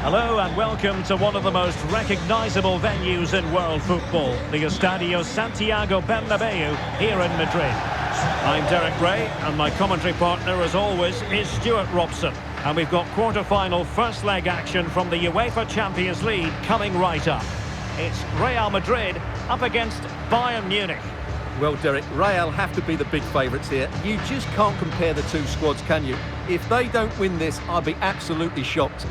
Hello and welcome to one of the most recognisable venues in world football, the Estadio Santiago Bernabeu here in Madrid. I'm Derek Ray and my commentary partner as always is Stuart Robson. And we've got quarter-final first leg action from the UEFA Champions League coming right up. It's Real Madrid up against Bayern Munich. Well, Derek, Real have to be the big favourites here. You just can't compare the two squads, can you? If they don't win this, I'd be absolutely shocked.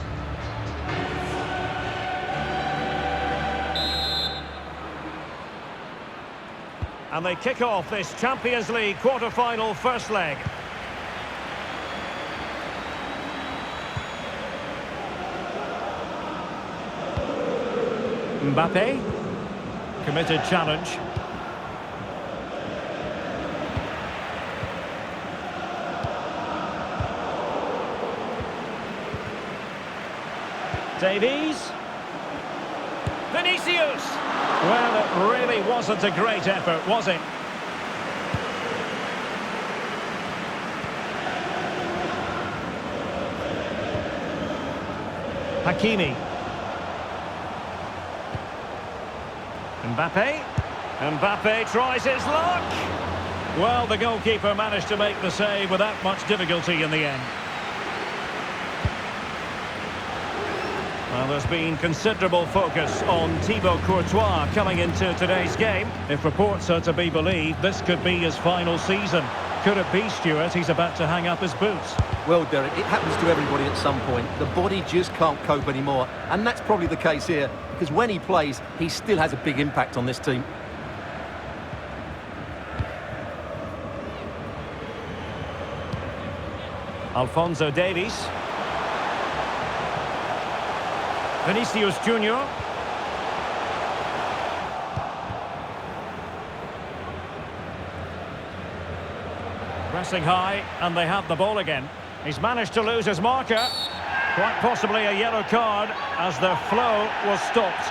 And they kick off this Champions League quarter-final first leg. Mbappe. Committed challenge. Davies. Vinicius. Well, it really wasn't a great effort, was it? Hakimi. Mbappe. Mbappe tries his luck. Well, the goalkeeper managed to make the save without much difficulty in the end. Well, there's been considerable focus on Thibaut Courtois coming into today's game. If reports are to be believed, this could be his final season. Could it be, Stuart, he's about to hang up his boots? Well, Derek, it happens to everybody at some point. The body just can't cope anymore. And that's probably the case here, because when he plays, he still has a big impact on this team. Alphonso Davies. Vinicius Junior. Pressing high, and they have the ball again. He's managed to lose his marker. Quite possibly a yellow card as their flow was stopped.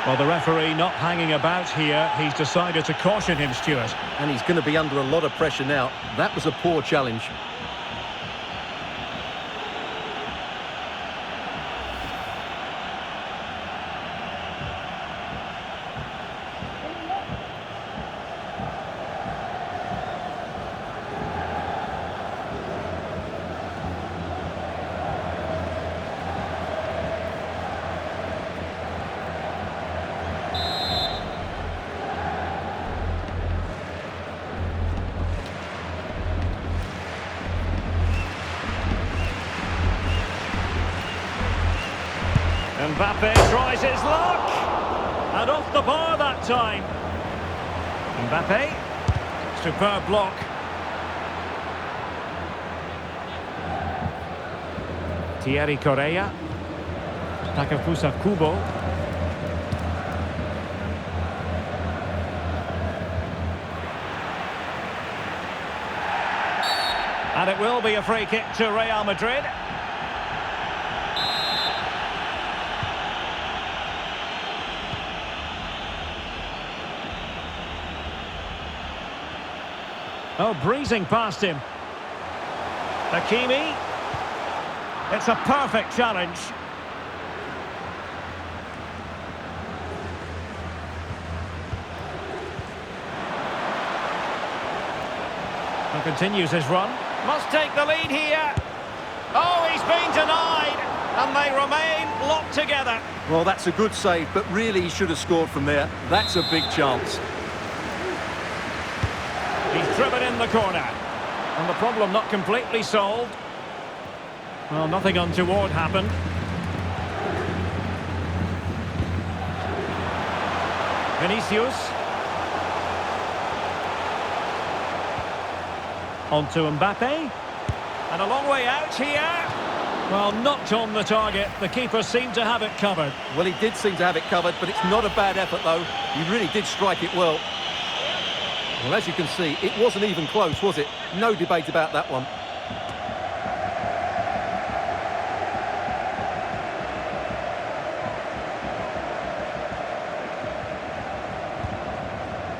Well, the referee not hanging about here. He's decided to caution him, Stuart. And he's going to be under a lot of pressure now. That was a poor challenge. Mbappe tries his luck, and off the bar that time. Mbappe, superb block. Thierry Correa, Takefusa Kubo. And it will be a free kick to Real Madrid. Oh, breezing past him. Hakimi. It's a perfect challenge. And continues his run. Must take the lead here. Oh, he's been denied. And they remain locked together. Well, that's a good save, but really he should have scored from there. That's a big chance. He's driven in the corner. And the problem not completely solved. Well, nothing untoward happened. Vinicius. On to Mbappe. And a long way out here. Well, knocked on the target. The keeper seemed to have it covered. Well, he did seem to have it covered, but it's not a bad effort, though. He really did strike it well. Well, as you can see, it wasn't even close, was it? No debate about that one.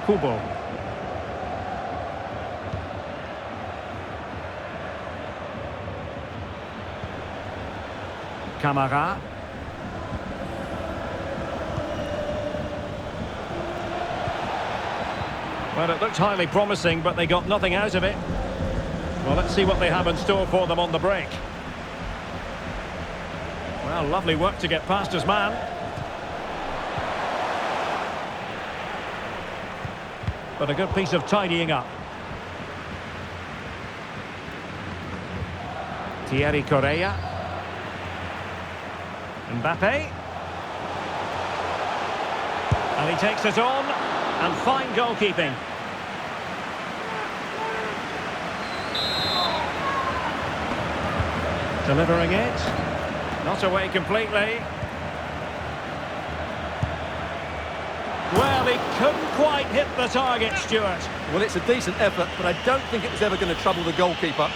Kubo. Camara. Well, it looked highly promising, but they got nothing out of it. Well, let's see what they have in store for them on the break. Well, lovely work to get past his man. But a good piece of tidying up. Thierry Correia. Mbappe. And he takes it on. And fine goalkeeping. Delivering it. Not away completely. Well, he couldn't quite hit the target, Stuart. Well, it's a decent effort, but I don't think it was ever going to trouble the goalkeeper.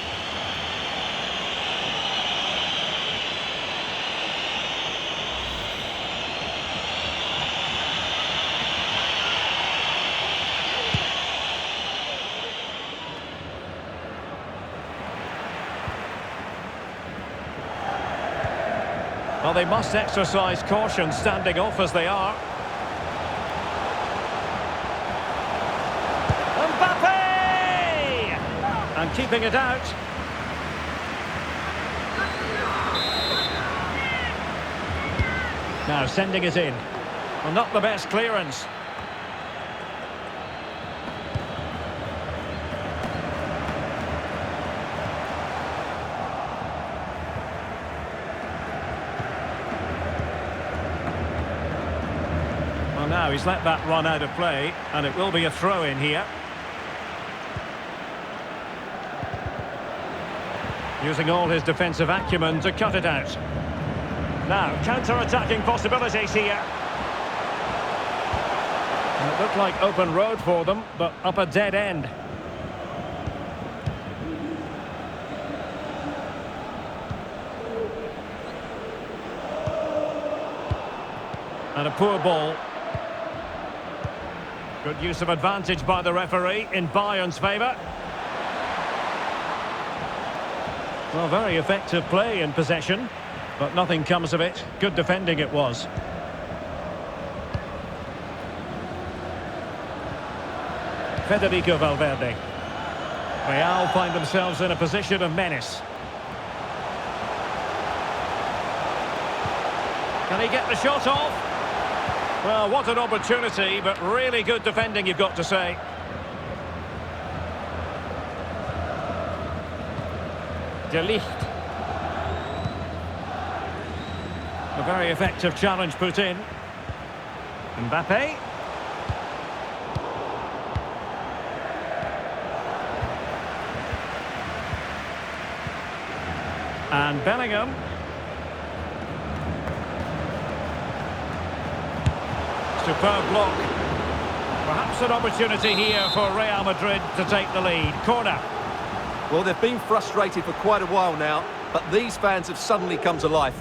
Well, they must exercise caution standing off as they are. Mbappe! And keeping it out. Now sending it in. Well, not the best clearance. Now he's let that run out of play, and it will be a throw-in here. Using all his defensive acumen to cut it out. Now, counter-attacking possibilities here. And it looked like open road for them, but up a dead end. And a poor ball. Good use of advantage by the referee in Bayern's favour. Well, very effective play in possession, but nothing comes of it. Good defending it was. Federico Valverde. Real find themselves in a position of menace. Can he get the shot off? Well, what an opportunity, but really good defending, you've got to say. De Ligt. A very effective challenge put in. Mbappe. And Bellingham. Superb block. Perhaps an opportunity here for Real Madrid to take the lead. Corner. Well, they've been frustrated for quite a while now, but these fans have suddenly come to life.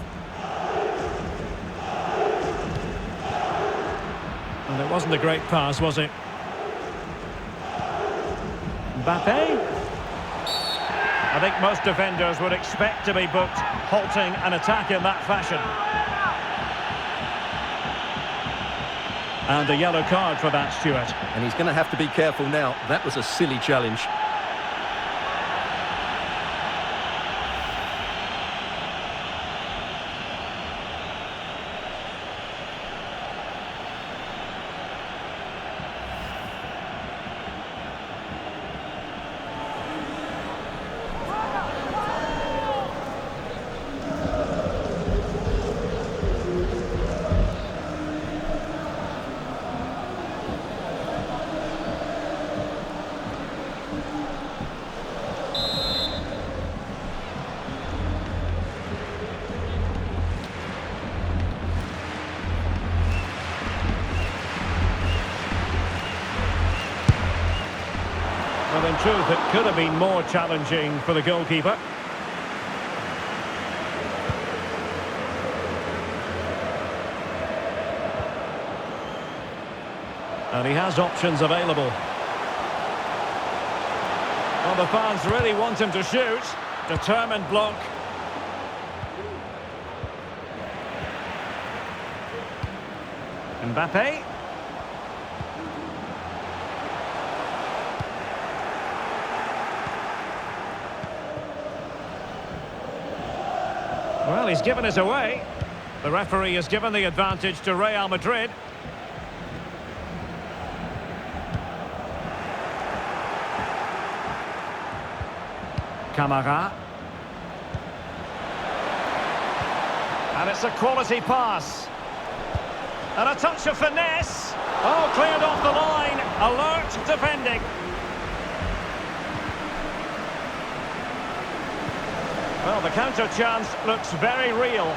And it wasn't a great pass, was it? Mbappe. I think most defenders would expect to be booked halting an attack in that fashion. And a yellow card for that, Stuart. And he's going to have to be careful now. That was a silly challenge. Well, in truth, it could have been more challenging for the goalkeeper. And he has options available. Well, the fans really want him to shoot. Determined block. Mbappe. Well, he's given us away. The referee has given the advantage to Real Madrid. Camara. And it's a quality pass. And a touch of finesse. Oh, cleared off the line. Alert defending. Well, the counter chance looks very real.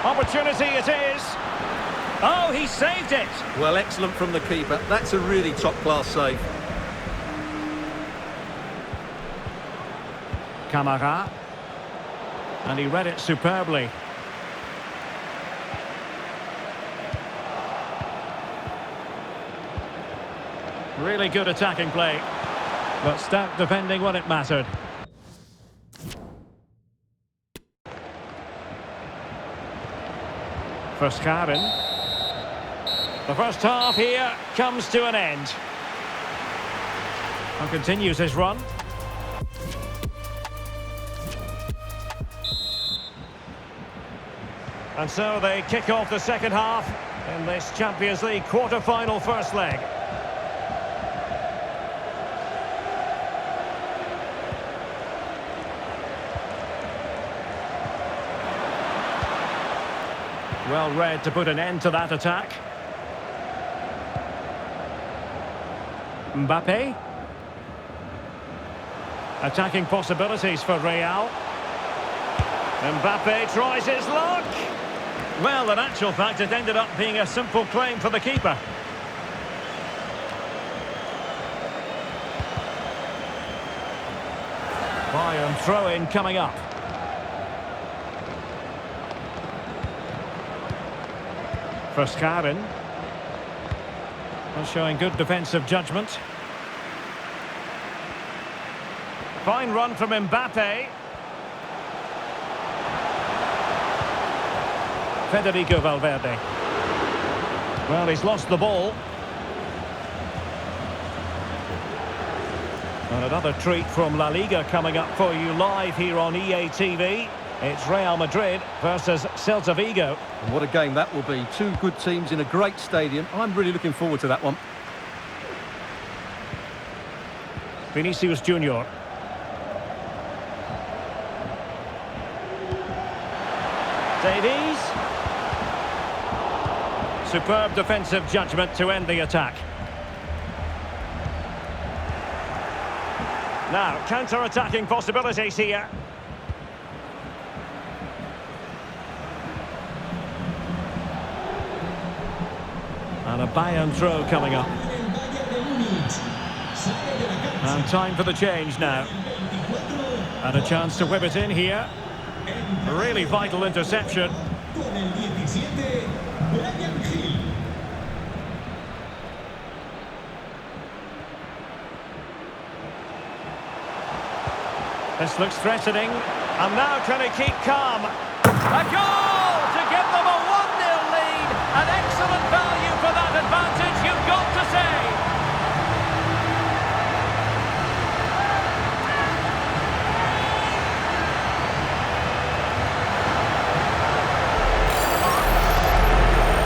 Opportunity it is. Oh, he saved it. Well, excellent from the keeper. That's a really top-class save. Camara. And he read it superbly. Really good attacking play. But stout defending when it mattered. Verscharen. The first half here comes to an end. And continues his run. And so they kick off the second half in this Champions League quarter-final first leg. Well read to put an end to that attack. Mbappe. Attacking possibilities for Real. Mbappe tries his luck. Well, in actual fact, it ended up being a simple claim for the keeper. Bayern throw-in coming up. Verscharen. Showing good defensive judgment. Fine run from Mbappe. Federico Valverde. Well, he's lost the ball. And another treat from La Liga coming up for you live here on EA TV. It's Real Madrid versus Celta Vigo. And what a game that will be. Two good teams in a great stadium. I'm really looking forward to that one. Vinicius Junior. Davies. Superb defensive judgment to end the attack. Now, counter-attacking possibilities here. And a Bayern throw coming up. And time for the change now. And a chance to whip it in here. A really vital interception. This looks threatening. And now can he keep calm? A goal to give them a 1-0 lead. An excellent value for that advantage, you've got to say.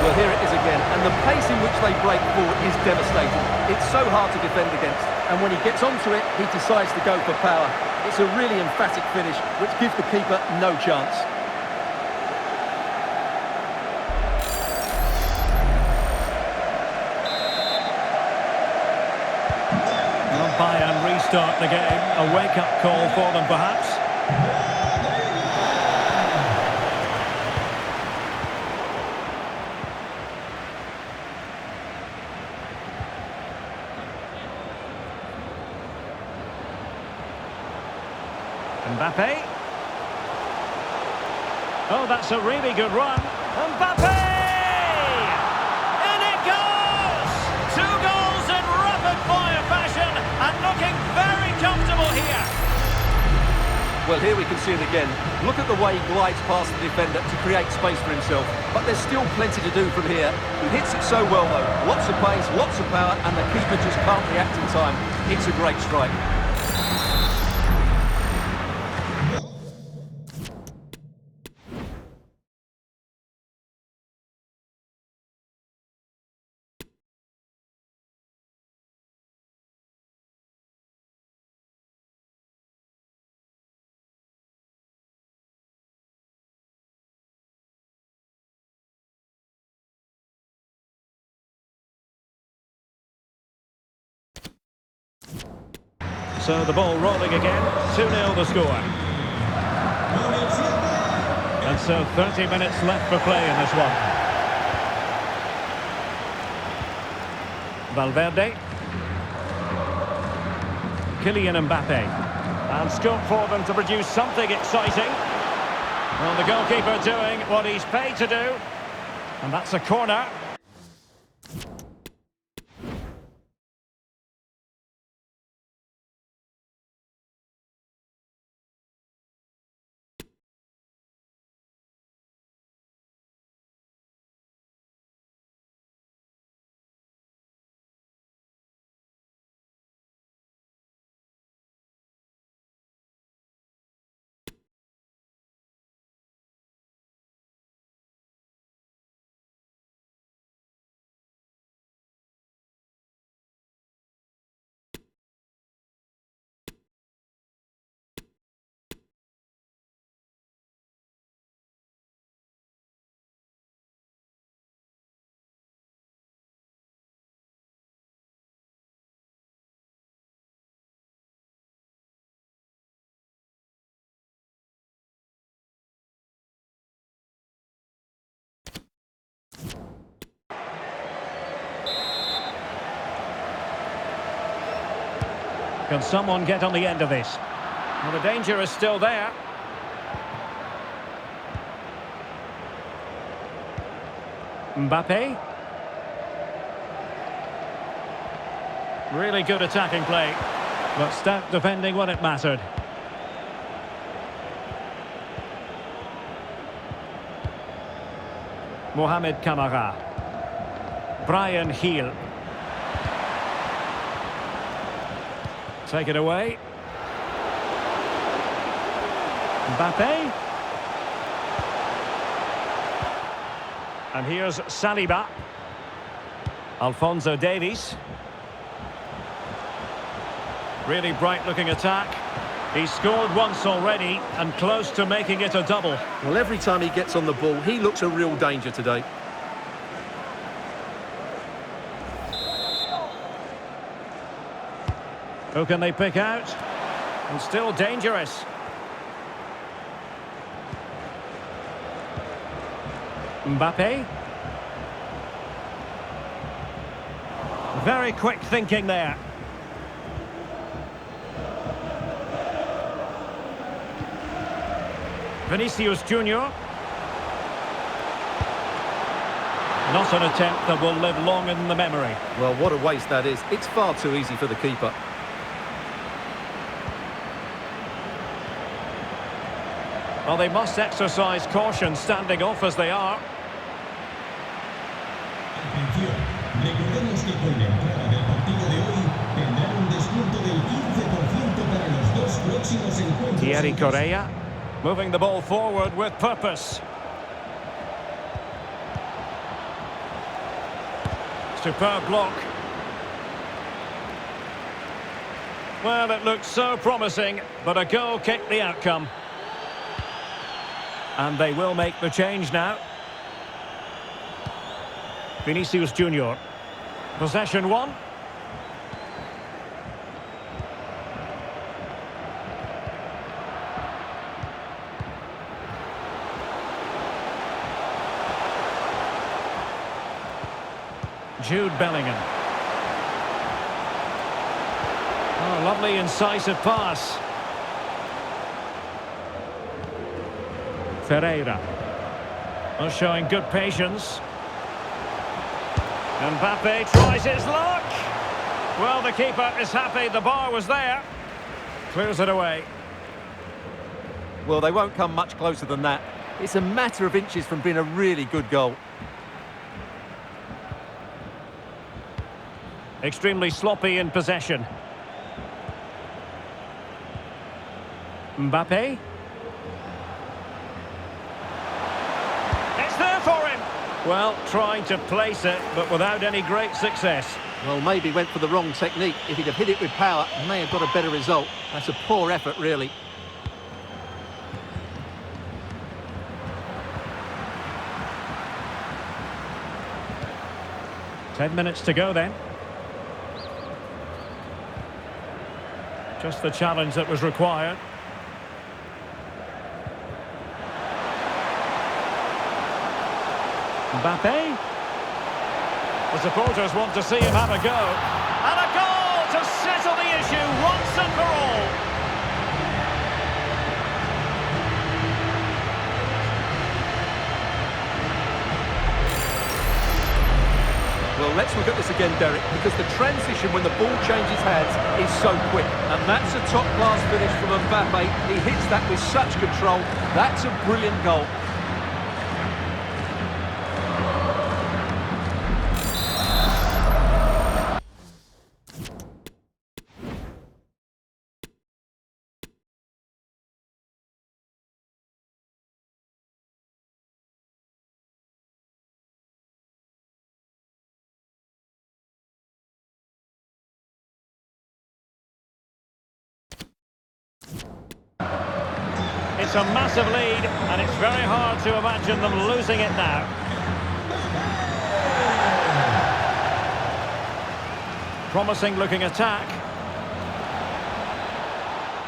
Well, here it is again, and the pace in which they break forward is devastating. It's so hard to defend against, and when he gets onto it, he decides to go for power. It's a really emphatic finish, which gives the keeper no chance. Well, Bayern restart the game. A wake-up call for them, perhaps. Mbappe. Oh, that's a really good run. Mbappe! In it goes! 2 goals in rapid-fire fashion and looking very comfortable here. Well, here we can see it again. Look at the way he glides past the defender to create space for himself. But there's still plenty to do from here. He hits it so well, though. Lots of pace, lots of power, and the keeper just can't react in time. It's a great strike. So the ball rolling again. 2-0 the score. And so 30 minutes left for play in this one. Valverde. Kylian Mbappe. And scope for them to produce something exciting. Well, the goalkeeper doing what he's paid to do. And that's a corner. Can someone get on the end of this? Well, the danger is still there. Mbappe. Really good attacking play, but stout defending when it mattered. Mohamed Kamara. Brian Heel. Take it away. Mbappe. And here's Saliba. Alphonso Davies. Really bright-looking attack. He's scored once already and close to making it a double. Well, every time he gets on the ball, he looks a real danger today. Who can they pick out? And still dangerous. Mbappe. Very quick thinking there. Vinicius Junior. Not an attempt that will live long in the memory. Well, what a waste that is. It's far too easy for the keeper. Well, they must exercise caution standing off as they are. Atención, recordemos que con la entrada del partido de hoy tendrán un descuento del 15% para los dos próximos encuentros. Thierry Correia, moving the ball forward with purpose. Superb block. Well, it looked so promising, but a goal kicked the outcome. And they will make the change now. Vinicius Junior. Possession one. Jude Bellingham. Oh, lovely incisive pass. Ferreira. Oh, showing good patience. Mbappe tries his luck. Well, the keeper is happy the bar was there. Clears it away. Well, they won't come much closer than that. It's a matter of inches from being a really good goal. Extremely sloppy in possession. Mbappe. It's there for him. Well, trying to place it, but without any great success. Well, maybe went for the wrong technique. If he'd have hit it with power, may have got a better result. That's a poor effort, really. "10 minutes to go then. Just the challenge that was required. Mbappe. The supporters want to see him have a go. And a goal to settle the issue once and for all. Well, let's look at this again, Derek, because the transition when the ball changes hands is so quick. And that's a top-class finish from Mbappe. He hits that with such control. That's a brilliant goal. It's a massive lead, and it's very hard to imagine them losing it now. Promising looking attack.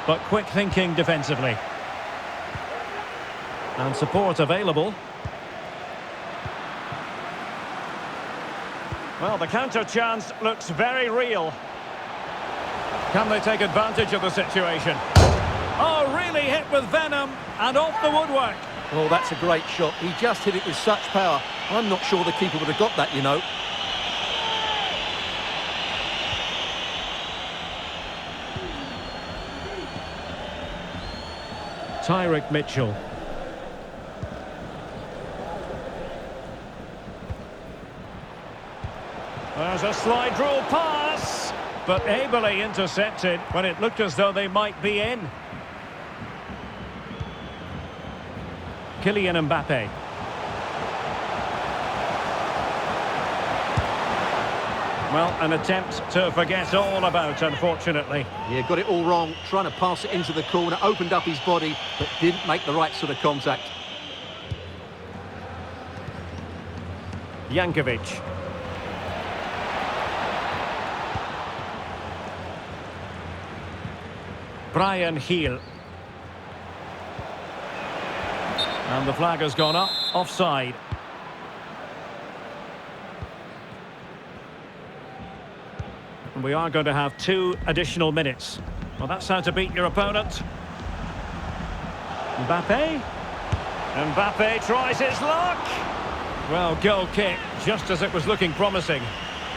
But quick thinking defensively. And support available. Well, the counter chance looks very real. Can they take advantage of the situation? Oh, really hit with venom and off the woodwork. Oh, that's a great shot. He just hit it with such power. I'm not sure the keeper would have got that, you know. Tyrick Mitchell. There's a slide rule pass, but ably intercepted when it looked as though they might be in. Kylian Mbappe. Well, an attempt to forget all about, unfortunately. Yeah, got it all wrong, trying to pass it into the corner, opened up his body, but didn't make the right sort of contact. Jankovic. Brian Heel. And the flag has gone up, offside. And we are going to have 2 additional minutes. Well, that's how to beat your opponent. Mbappe. Mbappe tries his luck. Well, goal kick, just as it was looking promising.